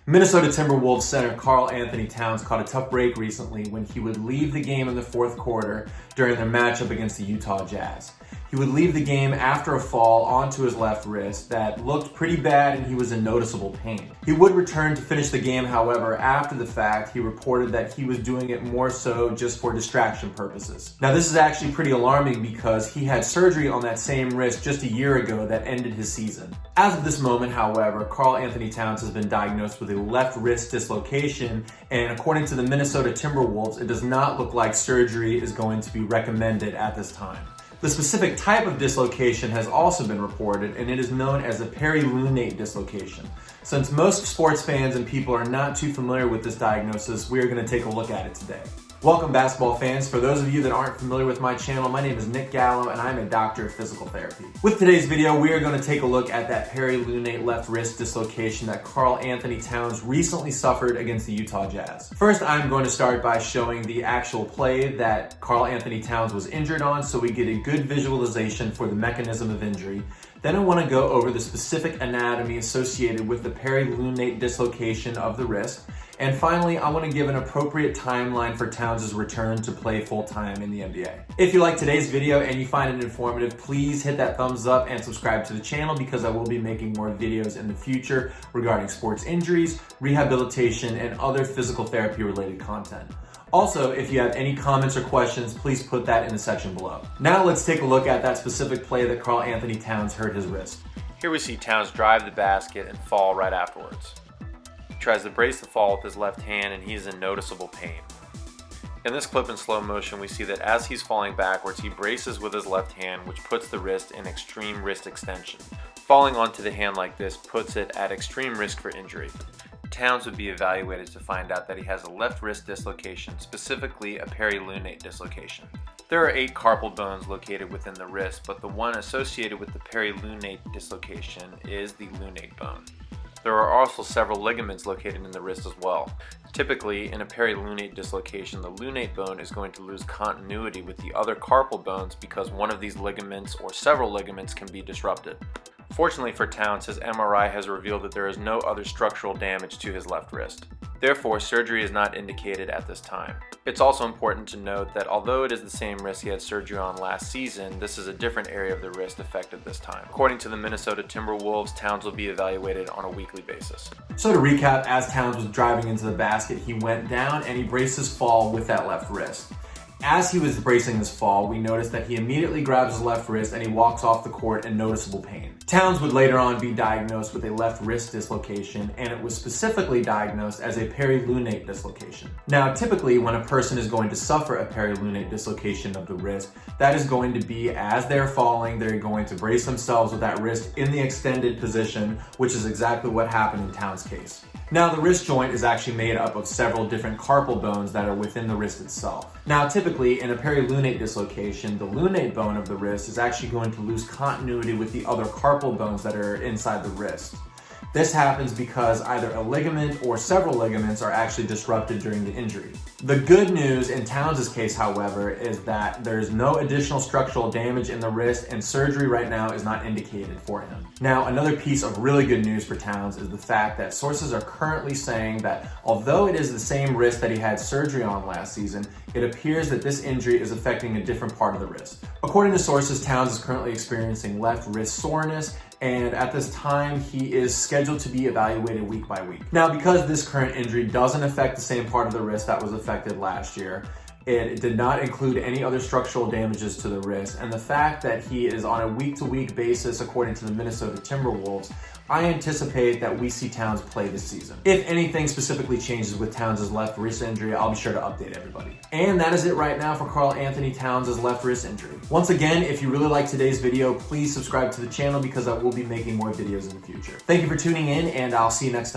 Minnesota Timberwolves center Karl Anthony Towns caught a tough break recently when he would leave the game in the fourth quarter during their matchup against the Utah Jazz. He would leave the game after a fall onto his left wrist that looked pretty bad and he was in noticeable pain. He would return to finish the game, however, after the fact. He reported that he was doing it more so just for distraction purposes. Now, this is actually pretty alarming because he had surgery on that same wrist just a year ago that ended his season. As of this moment, however, Karl Anthony Towns has been diagnosed with a left wrist dislocation, and according to the Minnesota Timberwolves, it does not look like surgery is going to be recommended at this time. The specific type of dislocation has also been reported, and it is known as a perilunate dislocation. Since most sports fans and people are not too familiar with this diagnosis, we are going to take a look at it today. Welcome, basketball fans. For those of you that aren't familiar with my channel, my name is Nick Gallo, and I'm a doctor of physical therapy. With today's video, we are going to take a look at that perilunate left wrist dislocation that Karl Anthony Towns recently suffered against the Utah Jazz. First, I'm going to start by showing the actual play that Karl Anthony Towns was injured on so we get a good visualization for the mechanism of injury. Then I want to go over the specific anatomy associated with the perilunate dislocation of the wrist. And finally, I want to give an appropriate timeline for Towns' return to play full-time in the NBA. If you like today's video and you find it informative, please hit that thumbs up and subscribe to the channel because I will be making more videos in the future regarding sports injuries, rehabilitation, and other physical therapy-related content. Also, if you have any comments or questions, please put that in the section below. Now let's take a look at that specific play that Karl Anthony Towns hurt his wrist. Here we see Towns drive the basket and fall right afterwards. He tries to brace the fall with his left hand and he's in noticeable pain. In this clip in slow motion, we see that as he's falling backwards, he braces with his left hand, which puts the wrist in extreme wrist extension. Falling onto the hand like this puts it at extreme risk for injury. Towns would be evaluated to find out that he has a left wrist dislocation, specifically a perilunate dislocation. There are 8 carpal bones located within the wrist, but the one associated with the perilunate dislocation is the lunate bone. There are also several ligaments located in the wrist as well. Typically, in a perilunate dislocation, the lunate bone is going to lose continuity with the other carpal bones because one of these ligaments or several ligaments can be disrupted. Fortunately for Towns, his MRI has revealed that there is no other structural damage to his left wrist. Therefore, surgery is not indicated at this time. It's also important to note that although it is the same wrist he had surgery on last season, this is a different area of the wrist affected this time. According to the Minnesota Timberwolves, Towns will be evaluated on a weekly basis. So to recap, as Towns was driving into the basket, he went down and he braced his fall with that left wrist. As he was bracing his fall, we noticed that he immediately grabs his left wrist and he walks off the court in noticeable pain. Towns would later on be diagnosed with a left wrist dislocation, and it was specifically diagnosed as a perilunate dislocation. Now, typically when a person is going to suffer a perilunate dislocation of the wrist, that is going to be as they're falling, they're going to brace themselves with that wrist in the extended position, which is exactly what happened in Towns' case. Now, the wrist joint is actually made up of several different carpal bones that are within the wrist itself. Now, typically in a perilunate dislocation, the lunate bone of the wrist is actually going to lose continuity with the other carpal bones that are inside the wrist. This happens because either a ligament or several ligaments are actually disrupted during the injury. The good news in Towns' case, however, is that there's no additional structural damage in the wrist and surgery right now is not indicated for him. Now, another piece of really good news for Towns is the fact that sources are currently saying that although it is the same wrist that he had surgery on last season, it appears that this injury is affecting a different part of the wrist. According to sources, Towns is currently experiencing left wrist soreness, and at this time, he is scheduled to be evaluated week by week. Now, because this current injury doesn't affect the same part of the wrist that was affected last year, it did not include any other structural damages to the wrist, and the fact that he is on a week-to-week basis, according to the Minnesota Timberwolves, I anticipate that we see Towns play this season. If anything specifically changes with Towns' left wrist injury, I'll be sure to update everybody. And that is it right now for Karl Anthony Towns' left wrist injury. Once again, if you really like today's video, please subscribe to the channel because I will be making more videos in the future. Thank you for tuning in, and I'll see you next time.